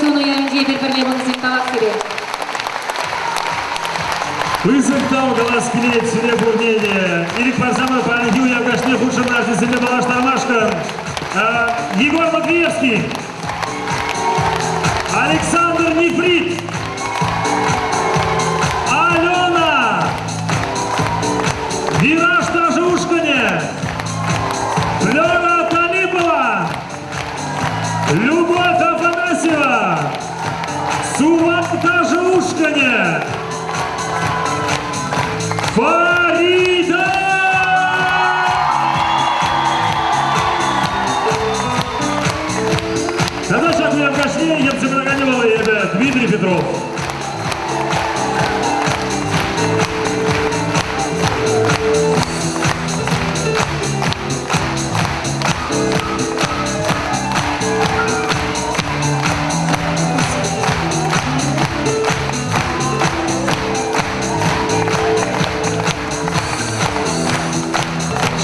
чоноян жебір бірлемін секталақ сире. Высоктау голос клеит себе бурнение. Или парзамы по Юлия Кашне худшим нажни себе была штормашка. Егор Матвеевский. Александр Нефрит. Алена. Вираж Тажушкане. Лёна Талипова. Любовь Афанасьева. Суват Тажушкане. Фарида! Когда шагуем в кашне, я бы нагоневал Дмитрий Петров.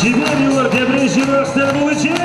Чемпион Юр Дебрежевых Тербулычев.